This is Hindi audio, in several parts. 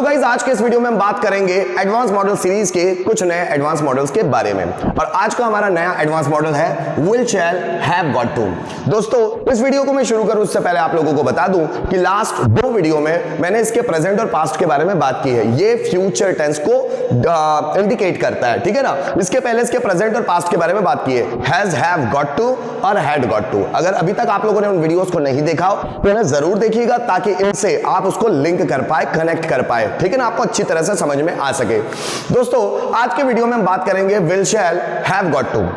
गाइस, आज के इस वीडियो में हम बात करेंगे एडवांस मॉडल सीरीज के कुछ नए एडवांस मॉडल्स के बारे में। और आज का हमारा नया एडवांस मॉडल है will shall have got to. दोस्तों, इस वीडियो को मैं शुरू करूं उससे पहले आप लोगों को बता दूं कि लास्ट 2 वीडियो में मैंने इसके प्रेजेंट और पास्ट के बारे में बात की है। ये फ्यूचर टेंस को इंडिकेट करता है, ठीक है ना। इसके पहले इसके प्रेजेंट और पास्ट के बारे में बात की है, हैज, हैव गॉट टू और हैड गॉट टू। अगर अभी तक आप लोगों ने उन वीडियोस को नहीं देखा हो तो इन्हें जरूर देखिएगा ताकि इनसे आप उसको लिंक कर पाए, कनेक्ट कर पाए, ठीक है ना, आपको अच्छी तरह से समझ में आ सके। दोस्तों, आज के वीडियो में हम बात करेंगे will shall have got to.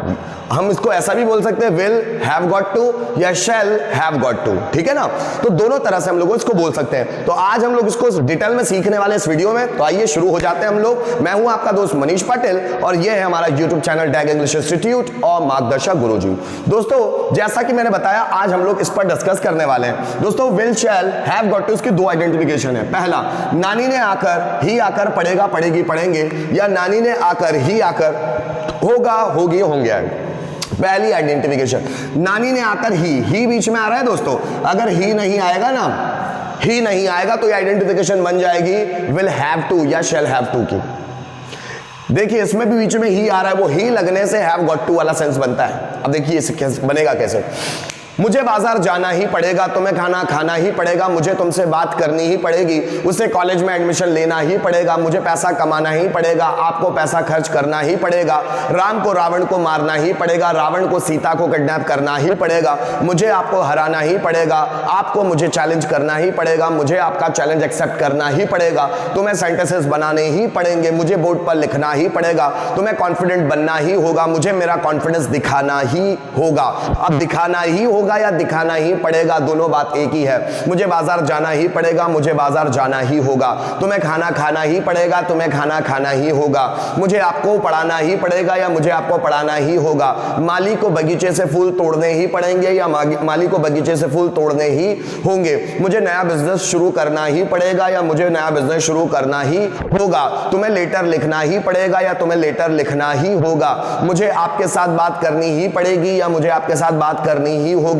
हम इसको ऐसा भी बोल सकते हैं विल हैव गॉट टू या शैल हैव गॉट टू, ठीक है ना। तो दोनों तरह से हम लोग इसको बोल सकते हैं। तो आज हम लोग इसको डिटेल में सीखने वाले इस वीडियो में। तो आइए शुरू हो जाते हैं हम लोग। मैं हूं आपका दोस्त मनीष पाटिल और ये है हमारा यूट्यूब चैनल डैग इंग्लिश इंस्टीट्यूट और मार्गदर्शक गुरुजी। दोस्तों, जैसा कि मैंने बताया, आज हम लोग इस पर डिस्कस करने वाले हैं। दोस्तों, will shall have got to इसकी 2 आइडेंटिफिकेशन है। पहला, नानी ने आकर, ही आकर, पढ़ेगा, पढ़ेगी, पढ़ेंगे, या नानी ने आकर, ही आकर, होगा, होगी, होंगे। पहली आइडेंटिफिकेशन, नानी ने आकर, ही बीच में आ रहा है दोस्तों। अगर ही नहीं आएगा ना, ही नहीं आएगा तो ये आइडेंटिफिकेशन बन जाएगी विल हैव टू या शैल हैव टू की। देखिए, इसमें भी बीच में ही आ रहा है, वो ही लगने से हैव गॉट टू वाला सेंस बनता है। अब देखिए इसे बनेगा कैसे। मुझे बाजार जाना ही पड़ेगा, तुम्हें खाना खाना ही पड़ेगा, मुझे तुमसे बात करनी ही पड़ेगी, उसे कॉलेज में एडमिशन लेना ही पड़ेगा, मुझे पैसा कमाना ही पड़ेगा, आपको पैसा खर्च करना ही पड़ेगा, राम को रावण को मारना ही पड़ेगा, रावण को सीता को किडनैप करना ही पड़ेगा, मुझे आपको हराना ही पड़ेगा, आपको मुझे चैलेंज करना ही पड़ेगा, मुझे आपका चैलेंज एक्सेप्ट करना ही पड़ेगा, तुम्हें सेंटेंसेस बनाने ही पड़ेंगे, मुझे बोर्ड पर लिखना ही पड़ेगा, तुम्हें कॉन्फिडेंट बनना ही होगा, मुझे मेरा कॉन्फिडेंस दिखाना ही होगा। अब दिखाना ही होगा या दिखाना ही पड़ेगा, दोनों बात एक ही है। मुझे बाजार जाना ही पड़ेगा, मुझे बाजार जाना ही होगा, तुम्हें खाना खाना ही पड़ेगा, तुम्हें खाना खाना ही होगा, मुझे आपको पढ़ाना ही पड़ेगा या मुझे आपको पढ़ाना ही होगा, माली को बगीचे से फूल तोड़ने ही पड़ेंगे या माली को बगीचे से फूल तोड़ने ही होंगे, मुझे नया बिजनेस शुरू करना ही पड़ेगा या मुझे नया बिजनेस शुरू करना ही होगा, तुम्हें लेटर लिखना ही पड़ेगा या तुम्हें लेटर लिखना ही होगा, मुझे आपके साथ बात करनी ही पड़ेगी या मुझे आपके साथ बात करनी ही होगी,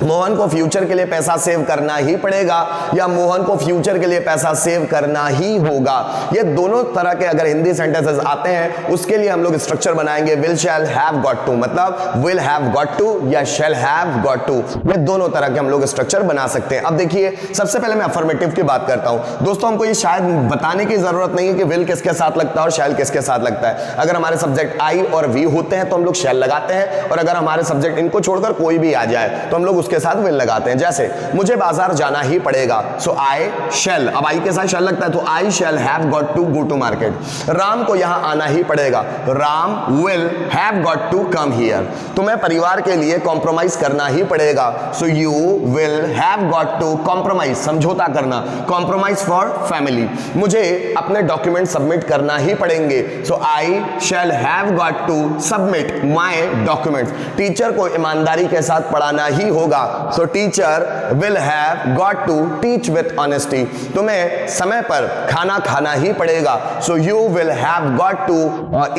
मोहन को फ्यूचर के लिए पैसा सेव करना ही पड़ेगा या मोहन को फ्यूचर के लिए पैसा सेव करना ही होगा। ये दोनों तरह के अगर हिंदी सेंटेंसेस आते हैं उसके लिए हम लोग स्ट्रक्चर बनाएंगे will shall have got to, मतलब विल हैव गॉट टू या शैल हैव गॉट टू। ये दोनों तरह के हम लोग स्ट्रक्चर बना सकते हैं। अब देखिए, सबसे पहले मैं अफर्मेटिव की बात करता हूं। दोस्तों, हमको ये शायद बताने की जरूरत नहीं है कि विल किसके साथ लगता है और शैल किसके साथ लगता है। अगर हमारे सब्जेक्ट आई और वी होते हैं तो हम लोग शैल लगाते हैं, और अगर हमारे सब्जेक्ट इनको छोड़कर कोई भी आ जाए तो हम लोग उसके साथ विल लगाते हैं। जैसे मुझे बाजार जाना ही पड़ेगा, सो आई शैल, अब आई के साथ शैल लगता है तो I shall have got to go to market. Ram को यहां आना ही पड़ेगा, Ram will have got to come here. तुम्हें परिवार के लिए कॉम्प्रोमाइज करना ही पड़ेगा, so you will have got to compromise, समझौता करना, कॉम्प्रोमाइज फॉर फैमिली। मुझे अपने डॉक्यूमेंट सबमिट करना ही पड़ेंगे, so I shall have got to submit my documents. Teacher को ईमानदारी के साथ पढ़ाना ही होगा, so teacher will have got to teach with honesty. तुम्हें समय पर खाना खाना ही पड़ेगा, so you will have got to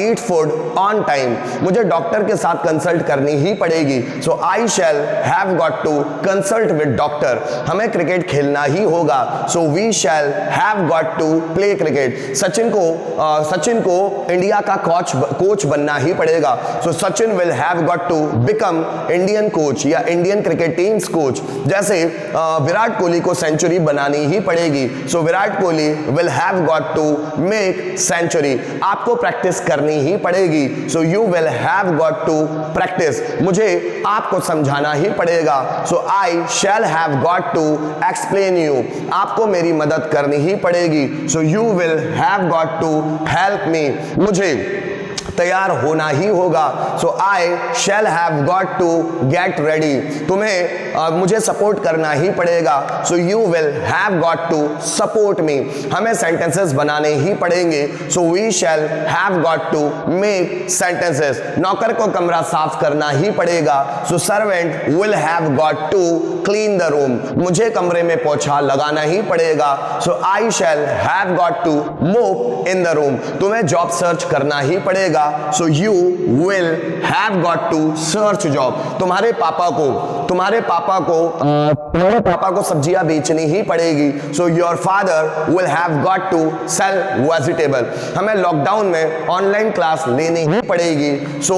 eat food on time. मुझे डॉक्टर के साथ कंसल्ट करनी ही पड़ेगी, so I shall have got to consult with doctor. हमें क्रिकेट खेलना ही होगा, सो we shall have got to play cricket. Sachin को इंडिया का कोच बनना ही पड़ेगा, so Sachin will have got to become Indian coach या इंडियन क्रिकेट टीम्स कोच। जैसे विराट कोहली को सेंचुरी बनानी ही पड़ेगी, so Virat Kohli will have got to make century. आपको प्रैक्टिस करनी ही पड़ेगी, so you will have got to practice. मुझे आपको समझाना ही पड़ेगा, so I shall have got to explain you. आपको मेरी मदद करनी ही पड़ेगी, so you will have got to help me. मुझे तैयार होना ही होगा, so I shall have got to get ready. तुम्हें मुझे सपोर्ट करना ही पड़ेगा, so you will have got to support me. हमें सेंटेंसेस बनाने ही पड़ेंगे, so we shall have got to make sentences. नौकर को कमरा साफ करना ही पड़ेगा, so servant will have got to clean the room. मुझे कमरे में पोछा लगाना ही पड़ेगा, so I shall have got to mop in the room. तुम्हें जॉब सर्च करना ही पड़ेगा, so you will have got to search job. तुम्हारे पापा को सब्जियां बेचनी ही पड़ेगी, so your father will have got to sell vegetable. हमें लॉकडाउन में ऑनलाइन क्लास लेनी ही पड़ेगी, so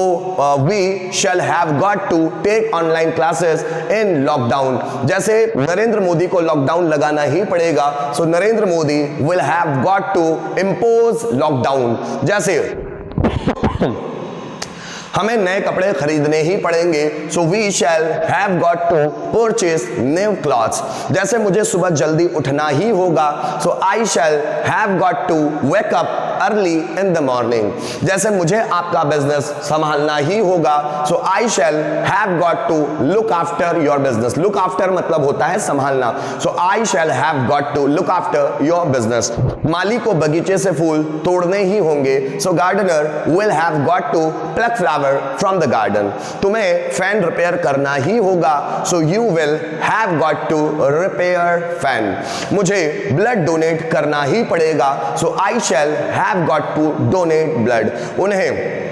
we shall have got to take online classes in lockdown. जैसे नरेंद्र मोदी को लॉकडाउन लगाना ही पड़ेगा, so Narendra Modi will have got to impose lockdown. जैसे हमें नए कपड़े खरीदने ही पड़ेंगे, so we shall have got to purchase new clothes. जैसे मुझे सुबह जल्दी उठना ही होगा, so I shall have got to wake up early in the morning. जैसे मुझे आपका बिजनेस संभालना ही होगा, so I shall have got to look after your business. Look after मतलब होता है संभालना, so I shall have got to look after your business. माली को बगीचे से फूल तोड़ने ही होंगे, so gardener will have got to pluck flower from the garden. तुम्हें फैन रिपेयर करना ही होगा, so you will have got to repair fan. मुझे ब्लड डोनेट करना ही पड़ेगा, so I shall have got to donate blood. उन्हें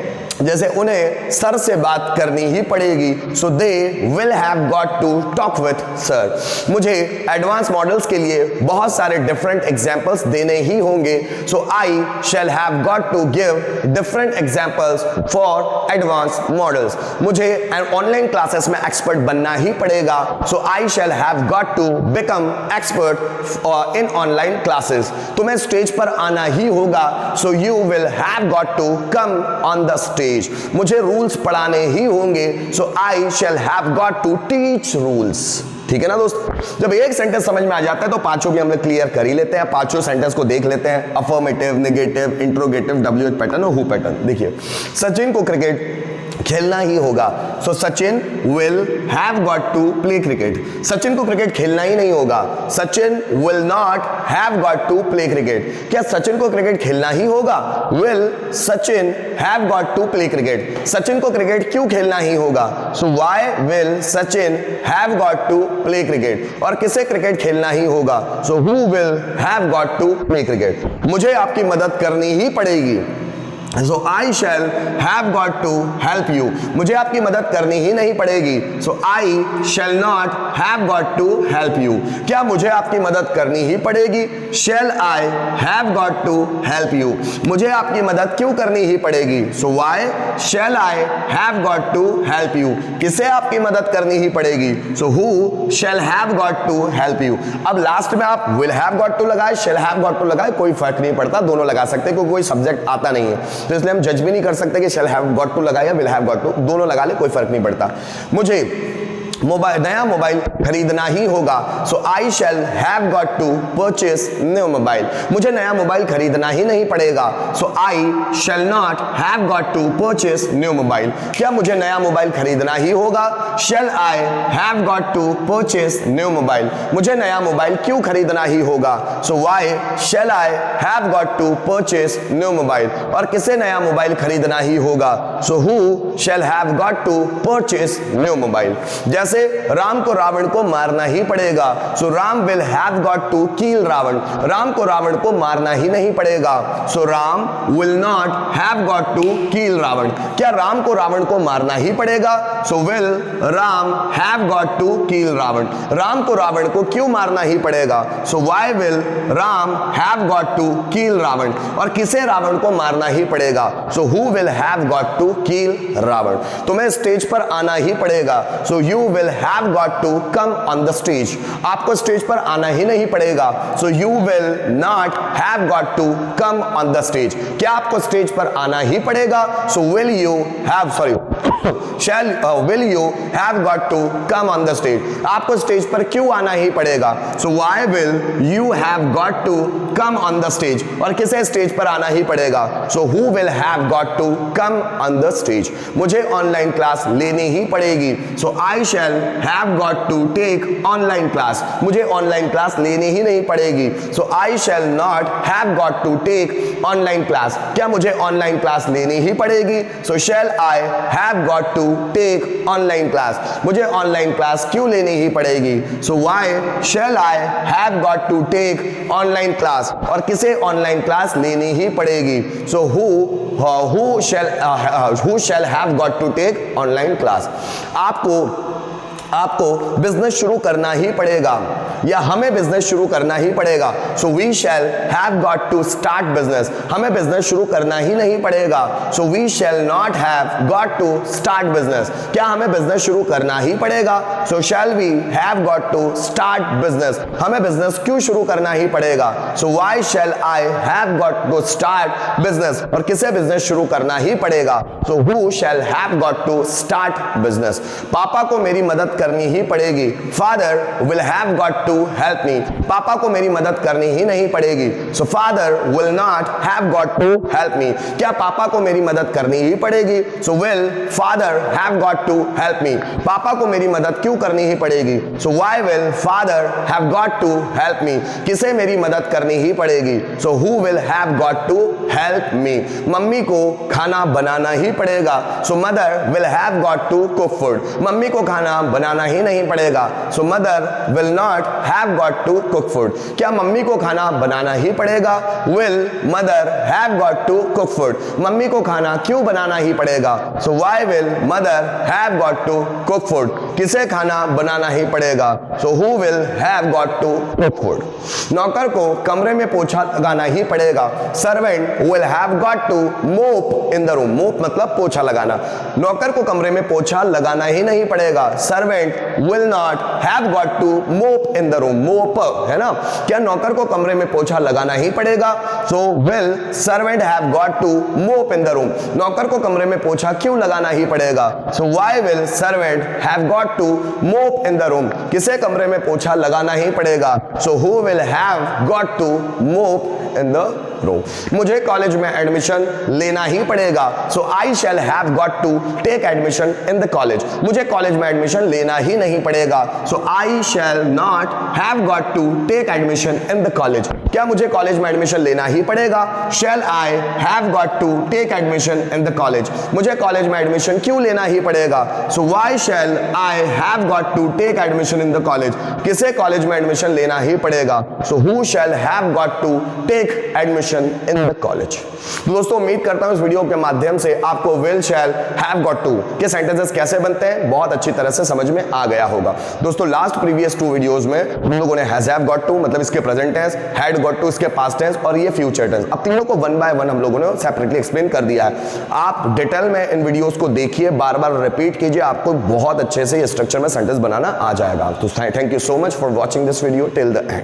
सर से बात करनी ही पड़ेगी, so they will have got to talk with sir. मुझे एडवांस मॉडल्स के लिए बहुत सारे डिफरेंट एग्जांपल्स देने ही होंगे, so I shall have got to give different examples for advance models. मुझे ऑनलाइन क्लासेस में एक्सपर्ट बनना ही पड़ेगा, so I shall have got to become expert in online classes. तुम्हें स्टेज पर आना ही होगा, so you will have got to come on the stage. मुझे रूल्स पढ़ाने ही होंगे, so I shall have got to teach rules. ठीक है ना दोस्त, जब एक सेंटेंस समझ में आ जाता है तो पांचों भी हम लोग क्लियर कर ही लेते हैं। पांचों सेंटेंस को देख लेते हैं, affirmative, negative, interrogative, WH pattern और हु पैटर्न। देखिए, सचिन को क्रिकेट खेलना ही होगा, so Sachin will have got to play cricket. Sachin को क्रिकेट खेलना ही नहीं होगा, Sachin will not have got to play cricket. क्या सचिन को क्रिकेट खेलना ही होगा? Will Sachin have got to play cricket. Sachin को क्रिकेट क्यों खेलना ही होगा? So why will Sachin have got to play cricket. और किसे क्रिकेट खेलना ही होगा? So who will have got to play cricket. मुझे आपकी मदद करनी ही पड़ेगी, so I shall have got to help you. मुझे आपकी मदद करनी ही नहीं पड़ेगी, so I shall not have got to help you. क्या मुझे आपकी मदद करनी ही पड़ेगी? Shall I have got to help you. मुझे आपकी मदद क्यों करनी ही पड़ेगी? So why shall I have got to help you. किसे आपकी मदद करनी ही पड़ेगी? So who shall have got to help you. अब लास्ट में आप विल हैव गॉट टू लगाए, शैल हैव गॉट टू लगाए, कोई फर्क नहीं पड़ता, दोनों लगा सकते हैं क्योंकि कोई सब्जेक्ट आता नहीं है, तो इसलिए हम जज भी नहीं कर सकते कि शैल हैव गॉट टू लगाया, विल हैव गॉट टू, दोनों लगा ले, कोई फर्क नहीं पड़ता। मुझे नया मोबाइल खरीदना ही होगा, so I shall have got to purchase new mobile. मुझे नया मोबाइल खरीदना ही नहीं पड़ेगा, so I shall not have got to purchase new mobile. क्या मुझे नया मोबाइल खरीदना ही होगा? Shall I have got to purchase new mobile. मुझे नया मोबाइल क्यों खरीदना ही होगा? So why shall I have got to purchase new mobile. और किसे नया मोबाइल खरीदना ही होगा? So who shall have got to purchase new mobile. जैसे राम को रावण को मारना ही पड़ेगा, so Ram will have got to kill Ravan. Ram को रावण को मारना ही नहीं पड़ेगा, so Ram will not have got to kill Ravan. क्या राम को रावण को मारना ही पड़ेगा? So will Ram have got to kill Ravan. Ram को रावण को क्यों मारना ही पड़ेगा? So why will Ram have got to kill Ravan. और किसे रावण को मारना ही पड़ेगा? So who will have got to kill Ravan. तुम्हें स्टेज पर आना ही पड़ेगा, so you will have got to come on the stage। आपको स्टेज पर आना ही नहीं पड़ेगा, so you will not have got to come on the stage। क्या आपको स्टेज पर आना ही पड़ेगा? so will you have will you have got to come on the stage। आपको स्टेज पर क्यों आना ही पड़ेगा? so why will you have got to come on the stage। और किसे स्टेज पर आना ही पड़ेगा? so who will have got to come on the stage। मुझे ऑनलाइन क्लास लेनी ही पड़ेगी, so I shall have got to take online class। मुझे ऑनलाइन क्लास लेनी ही नहीं पड़ेगी, so I shall not have got to take online class। क्या मुझे ऑनलाइन क्लास लेनी ही पड़ेगी? so shall I have got got to take online class, मुझे ऑनलाइन क्लास क्यों लेनी ही पड़ेगी। So why shall I have got to take online class, और किसे ऑनलाइन क्लास लेनी ही पड़ेगी। So who shall have got to take online class. आपको बिजनेस शुरू करना ही पड़ेगा, या हमें बिजनेस शुरू करना ही पड़ेगा। So we shall have got to start business, हमें बिजनेस शुरू करना ही नहीं पड़ेगा। So we shall not have got to start business, क्या हमें बिजनेस शुरू करना ही पड़ेगा। So shall we have got to start business, हमें बिजनेस क्यों शुरू करना ही पड़ेगा। So why shall I have got to start business, और किसे बिजनेस शुरू करना ही पड़ेगा। So who shall have got to start business, पापा को मेरी मदद करनी ही पड़ेगी। Father will have got to help me, पापा को मेरी मदद करनी ही नहीं पड़ेगी। So father will not have got to help me, क्या पापा को मेरी मदद करनी ही पड़ेगी। So will father have got to help me, पापा को मेरी मदद क्यों करनी ही पड़ेगी। So why will father have got to help me, किसे मेरी मदद करनी ही पड़ेगी। So who will have got to help me, mummy को खाना बनाना ही पड़ेगा। So mother will have got to cook food, mummy को खाना बनाना ही नहीं पड़ेगा। So mother will not have got to cook food, क्या मम्मी को खाना बनाना ही पड़ेगा। Will mother have got to cook food, mummy को खाना क्यों बनाना ही पड़ेगा। So why will mother have got to cook food, किसे खाना बनाना ही पड़ेगा। So who will have got to cook food. नौकर को कमरे में पोछा लगाना ही पड़ेगा। Servant will have got to mop in the room, मोप मतलब पोछा लगाना, नौकर को कमरे में पोछा लगाना ही नहीं पड़ेगा। Servant will not have got to mop in the room, mop है ना, क्या नौकर को कमरे में पोछा लगाना ही पड़ेगा। so will servant have got to mop in the room, नौकर को कमरे में पोछा क्यों लगाना ही पड़ेगा। so why will servant have got to mop in the room, किसे कमरे में पोछा लगाना ही पड़ेगा। so who will have got to mop in the room, मुझे कॉलेज में एडमिशन लेना ही पड़ेगा। so I shall have got to take admission in the college, मुझे कॉलेज में एडमिशन लेना ही नहीं पड़ेगा। so I shall not have got to take admission in the college, क्या मुझे कॉलेज में एडमिशन लेना ही पड़ेगा। shall I have got to take admission in the college, मुझे कॉलेज में एडमिशन क्यों लेना ही पड़ेगा। so why shall I have got to take admission in the college, किसे कॉलेज में एडमिशन लेना ही पड़ेगा। so who shall have got to take admission in the college। तो दोस्तों उम्मीद करता हूं इस वीडियो के माध्यम से आपको will shall have got to के सेंटेंसेस कैसे बनते हैं बहुत अच्छी तरह से समझ में आ गया होगा। दोस्तों लास्ट प्रीवियस 2 वीडियोस में हम लोगों ने हैज हैव गॉट टू मतलब इसके present tense, had got to इसके पास्ट टेंस और ये फ्यूचर टेंस, अब तीनों को 1 बाय 1 हम लोगों ने सेपरेटली एक्सप्लेन कर दिया है। आप डिटेल में इन वीडियोस को देखिए, बार बार रिपीट कीजिए, आपको बहुत अच्छे से ये स्ट्रक्चर में सेंटेंस बनाना आ जाएगा। तो thank you so much for watching this video till the end.